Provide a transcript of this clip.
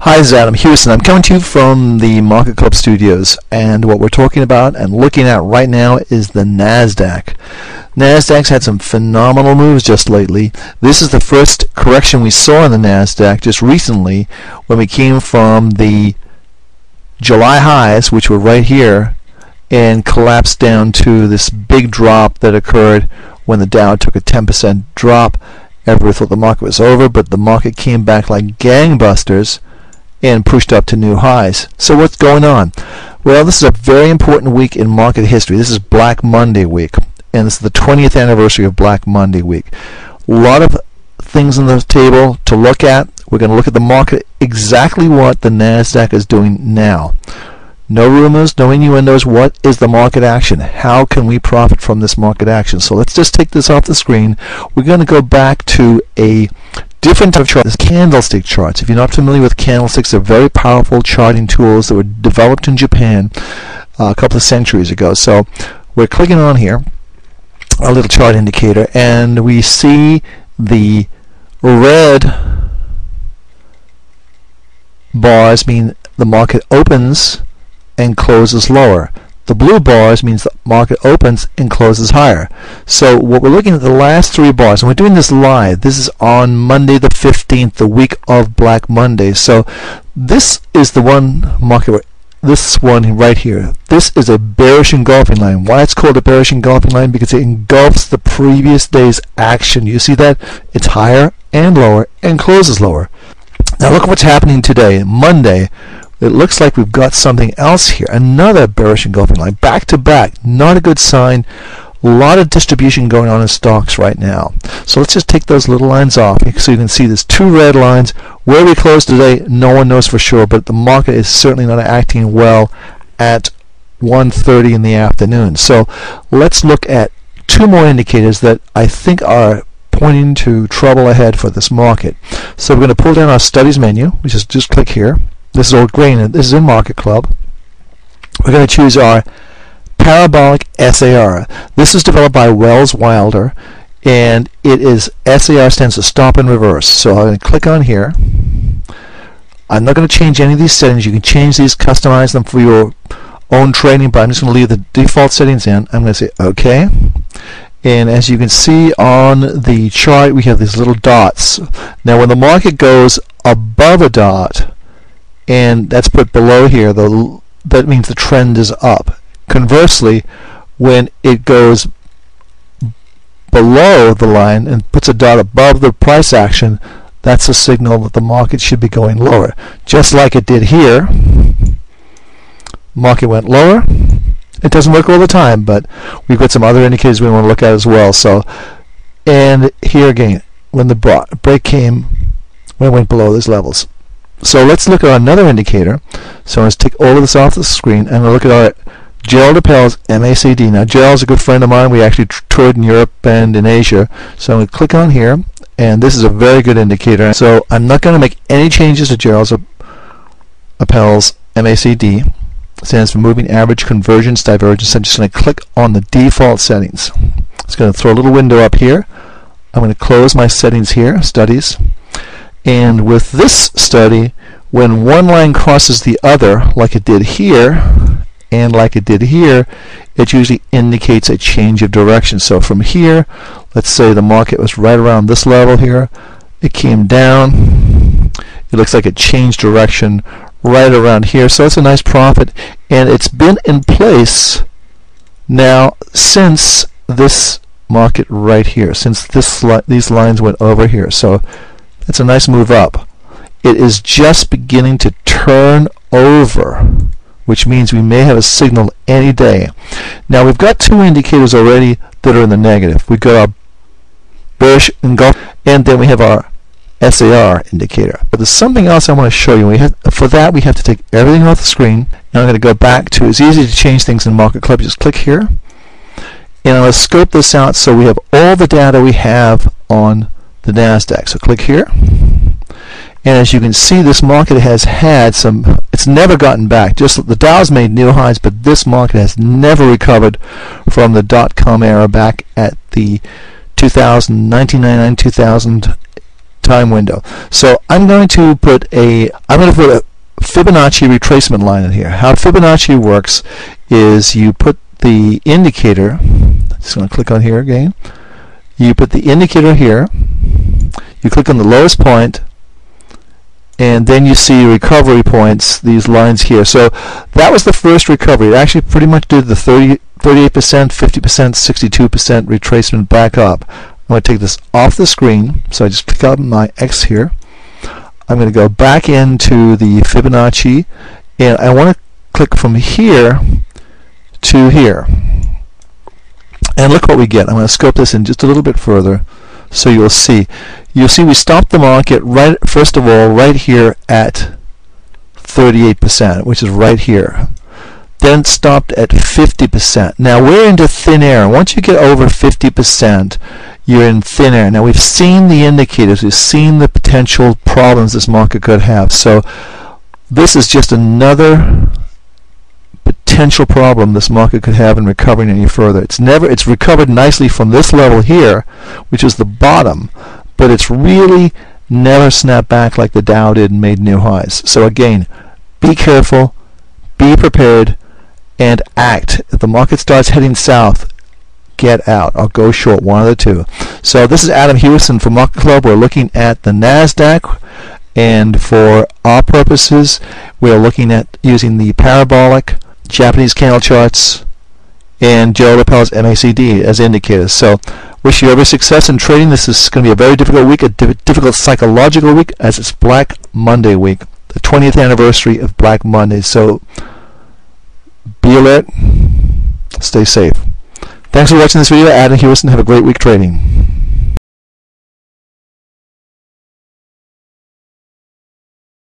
Hi, this is Adam Houston. I'm coming to you from the Market Club Studios, and what we're talking about and looking at right now is the NASDAQ. NASDAQ's had some phenomenal moves just lately. This is the first correction we saw in the NASDAQ just recently when we came from the July highs, which were right here, and collapsed down to this big drop that occurred when the Dow took a 10% drop. Everybody thought the market was over, but the market came back like gangbusters and pushed up to new highs. So what's going on? Well, this is a very important week in market history. This is Black Monday week, and this is the 20th anniversary of Black Monday week. A lot of things on the table to look at. We're going to look at the market, exactly what the NASDAQ is doing now. No rumors, no innuendos. What is the market action? How can we profit from this market action? So let's just take this off the screen. We're going to go back to a different type of chart. This candlestick charts. If you're not familiar with candlesticks, they're very powerful charting tools that were developed in Japan a couple of centuries ago. So we're clicking on here, our little chart indicator, and we see the red bars mean the market opens and closes lower. The blue bars means the market opens and closes higher. So what we're looking at, the last three bars, and we're doing this live. This is on Monday the 15th, the week of Black Monday. So this is the one market, this one right here. This is a bearish engulfing line. Why it's called a bearish engulfing line? Because it engulfs the previous day's action. You see that? It's higher and lower and closes lower. Now look what's happening today, Monday. It looks like we've got something else here. Another bearish engulfing line, back to back. Not a good sign. A lot of distribution going on in stocks right now. So let's just take those little lines off so you can see there's two red lines. Where we close today, no one knows for sure, but the market is certainly not acting well at 1:30 in the afternoon. So let's look at two more indicators that I think are pointing to trouble ahead for this market. So we're going to pull down our studies menu, which is just click here. This is old green. This is in Market Club. We're going to choose our Parabolic SAR. This is developed by Wells Wilder, and it is SAR stands for Stop and Reverse. So I'm going to click on here. I'm not going to change any of these settings. You can change these, customize them for your own trading, but I'm just going to leave the default settings in. I'm going to say OK. And as you can see on the chart, we have these little dots. Now when the market goes above a dot, and that's put below here, that means the trend is up. Conversely, when it goes below the line and puts a dot above the price action, that's a signal that the market should be going lower. Just like it did here, market went lower. It doesn't work all the time, but we've got some other indicators we want to look at as well. So, and here again, when the break came, when it went below those levels. So let's look at another indicator. So let's take all of this off the screen and we'll look at our Gerald Appel's MACD. Now Gerald's a good friend of mine. We actually toured in Europe and in Asia. So I'm going to click on here, and this is a very good indicator. So I'm not going to make any changes to Gerald Appel's MACD. It stands for Moving Average Convergence Divergence. I'm just going to click on the default settings. It's going to throw a little window up here. I'm going to close my settings here, Studies. And with this study, when one line crosses the other, like it did here, and like it did here, it usually indicates a change of direction. So from here, let's say the market was right around this level here. It came down. It looks like it changed direction right around here. So it's a nice profit. And it's been in place now since this market right here, since these lines went over here. So it's a nice move up. It is just beginning to turn over, which means we may have a signal any day. Now we've got two indicators already that are in the negative. We've got our bearish engulf, and then we have our SAR indicator. But there's something else I want to show you. For that, we have to take everything off the screen. Now I'm going to go back to, it's easy to change things in Market Club. Just click here, and I'm going to scope this out so we have all the data we have on the NASDAQ. So click here, and as you can see, this market has had some, it's never gotten back. Just the Dow's made new highs, but this market has never recovered from the dot-com era back at the 1999, 2000 time window. So I'm going to put a Fibonacci retracement line in here. How Fibonacci works is you put the indicator, just going to click on here again, you put the indicator here, you click on the lowest point, and then you see recovery points, these lines here. So that was the first recovery. It actually pretty much did the 38%, 50%, 62% retracement back up. I'm going to take this off the screen, so I just click on my X here. I'm going to go back into the Fibonacci, and I want to click from here to here. And look what we get. I'm going to scope this in just a little bit further so you'll see. You'll see we stopped the market right, first of all, right here at 38%, which is right here. Then stopped at 50%. Now we're into thin air. Once you get over 50%, you're in thin air. Now we've seen the indicators. We've seen the potential problems this market could have. So this is just another potential problem this market could have in recovering any further. It's recovered nicely from this level here, which is the bottom, but it's really never snapped back like the Dow did and made new highs. So again, be careful, be prepared, and act. If the market starts heading south, get out or go short, one of the two. So this is Adam Hewison from Market Club. We're looking at the NASDAQ, and for our purposes, we're looking at using the parabolic, Japanese candle charts, and Joe Rappel's MACD as indicators. So wish you every success in trading. This is going to be a very difficult week, a difficult psychological week, as it's Black Monday week, the 20th anniversary of Black Monday. So be alert, stay safe. Thanks for watching this video. Adam Hewison. Have a great week trading.